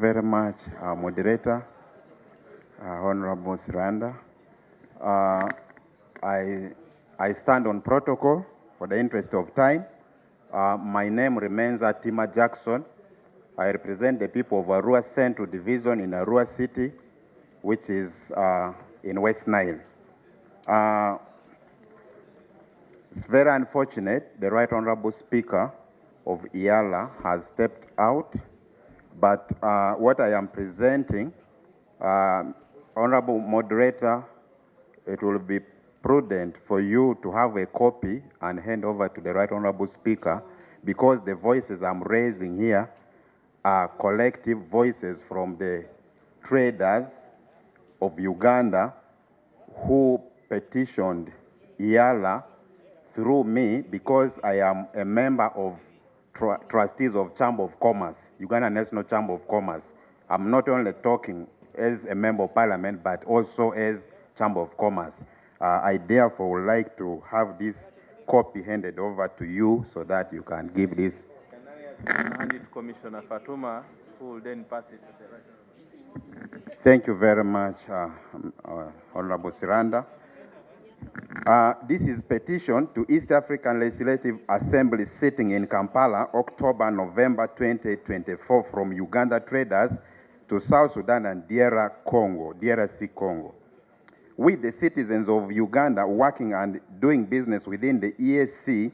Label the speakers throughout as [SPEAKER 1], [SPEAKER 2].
[SPEAKER 1] Very much, moderator, Honorable Siranda. Uh, I stand on protocol for the interest of time. My name remains Atima Jackson. I represent the people of Arua Central Division in Arua City, which is in West Nile. It's very unfortunate the Right Honorable Speaker of EALA has stepped out, but what I am presenting, Honorable Moderator, it will be prudent for you to have a copy and hand over to the Right Honorable Speaker, because the voices I'm raising here are collective voices from the traders of Uganda who petitioned EALA through me, because I am a member of trustees of Chamber of Commerce, Uganda National Chamber of Commerce. I'm not only talking as a member of parliament, but also as Chamber of Commerce. I therefore would like to have this copy handed over to you so that you can give this.
[SPEAKER 2] Can I hand it to Commissioner Fatuma, who will then pass it to the Right.
[SPEAKER 1] Thank you very much, Honorable Siranda. This is petition to East African Legislative Assembly sitting in Kampala, October-November 2024, from Uganda traders to South Sudan and DRC Congo. We, the citizens of Uganda working and doing business within the EAC,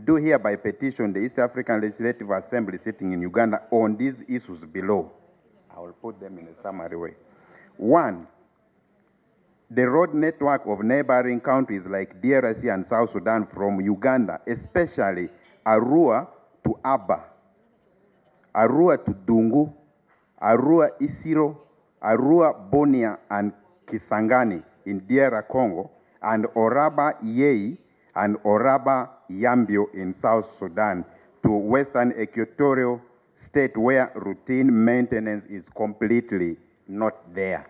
[SPEAKER 1] do hereby petition the East African Legislative Assembly sitting in Uganda on these issues below. I will put them in a summary way. 1, the road network of neighboring countries like DRC and South Sudan from Uganda, especially Arua to Aba, Arua to Dungu, Arua Isiro, Arua Bonia and Kisangani in DR Congo, and Oraba Yei and Oraba Yambio in South Sudan to Western Equatorial State, where routine maintenance is completely not there.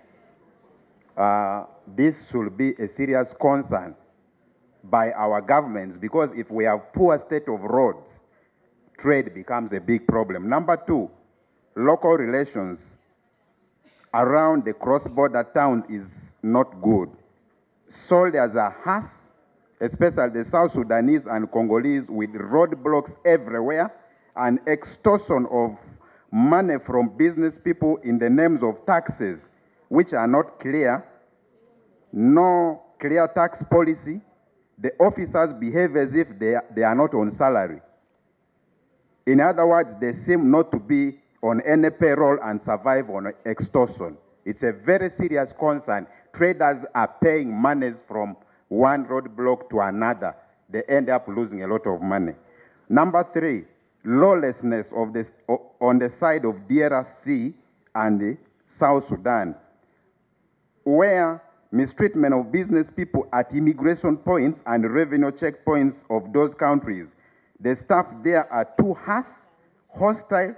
[SPEAKER 1] This should be a serious concern by our governments, because if we have poor state of roads, trade becomes a big problem. Number 2, local relations around the cross-border towns is not good. Soldiers are harassed, especially the South Sudanese and Congolese, with roadblocks everywhere and extortion of money from business people in the names of taxes, which are not clear. No clear tax policy. The officers behave as if they are not on salary. In other words, they seem not to be on any payroll and survive on extortion. It's a very serious concern. Traders are paying monies from one roadblock to another. They end up losing a lot of money. Number 3, lawlessness on the side of DRC and South Sudan, where mistreatment of business people at immigration points and revenue checkpoints of those countries. The staff there are too harsh, hostile,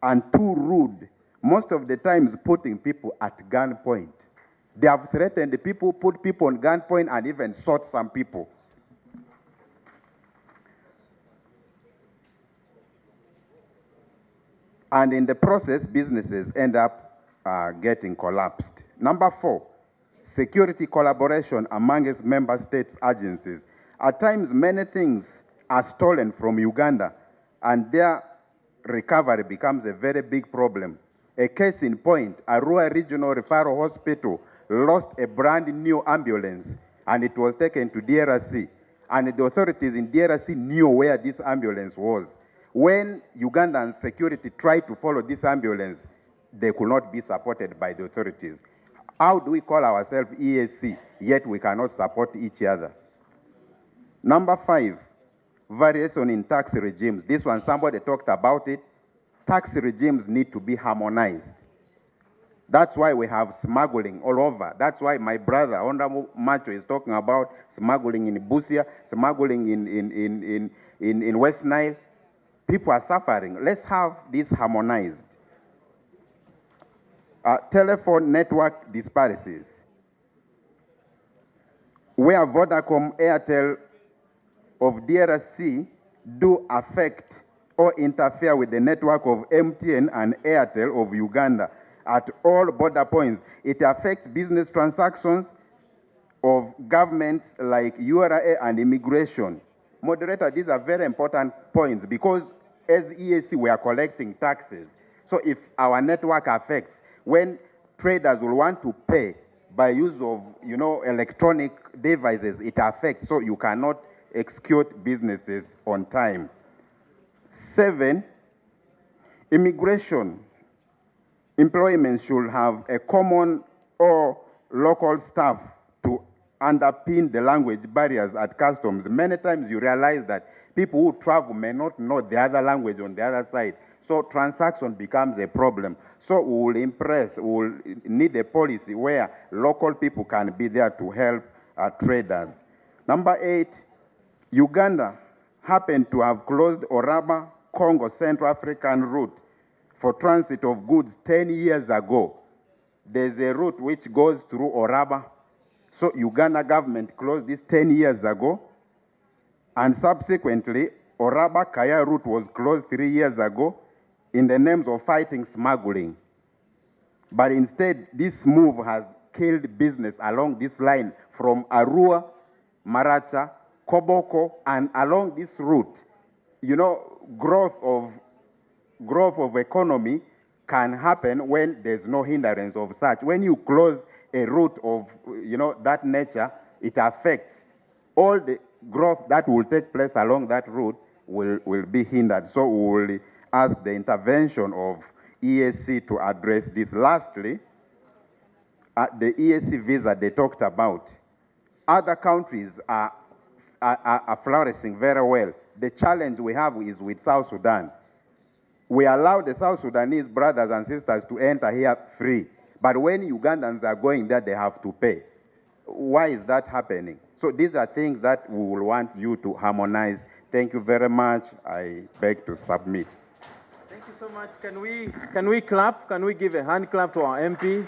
[SPEAKER 1] and too rude, most of the times putting people at gunpoint. They have threatened the people, put people on gunpoint, and even shot some people. And in the process, businesses end up getting collapsed. Number 4, security collaboration among its member states agencies. At times, many things are stolen from Uganda, and their recovery becomes a very big problem. A case in point, Arua Regional Referral Hospital lost a brand new ambulance, and it was taken to DRC. And the authorities in DRC knew where this ambulance was. When Ugandan security tried to follow this ambulance, they could not be supported by the authorities. How do we call ourselves EAC, yet we cannot support each other? Number 5, variation in tax regimes. This one, somebody talked about it. Tax regimes need to be harmonized. That's why we have smuggling all over. That's why my brother, Honorable Macho, is talking about smuggling in Busia, smuggling in West Nile. People are suffering. Let's have this harmonized. Telephone network disparities, where Vodacom, Airtel of DRC do affect or interfere with the network of MTN and Airtel of Uganda at all border points. It affects business transactions of governments like URA and immigration. Moderator, these are very important points because as EAC, we are collecting taxes. So if our network affects, when traders will want to pay by use of, electronic devices, it affects. So you cannot execute businesses on time. 7, immigration employment should have a common or local staff to underpin the language barriers at customs. Many times you realize that people who travel may not know the other language on the other side. So transaction becomes a problem. So we will need a policy where local people can be there to help traders. Number 8, Uganda happened to have closed Oraba, Congo, Central African route for transit of goods 10 years ago. There's a route which goes through Oraba. So Uganda government closed this 10 years ago. And subsequently, Oraba-Kaya route was closed 3 years ago in the names of fighting smuggling. But instead, this move has killed business along this line from Arua, Maracha, Koboko, and along this route. Growth of economy can happen when there's no hindrance of such. When you close a route of, that nature, it affects all the growth that will take place along that route will be hindered. So we will ask the intervention of EAC to address this. Lastly, the EAC visa they talked about. Other countries are flourishing very well. The challenge we have is with South Sudan. We allow the South Sudanese brothers and sisters to enter here free. But when Ugandans are going there, they have to pay. Why is that happening? So these are things that we will want you to harmonize. Thank you very much. I beg to submit.
[SPEAKER 2] Thank you so much. Can we clap? Can we give a hand clap to our MP?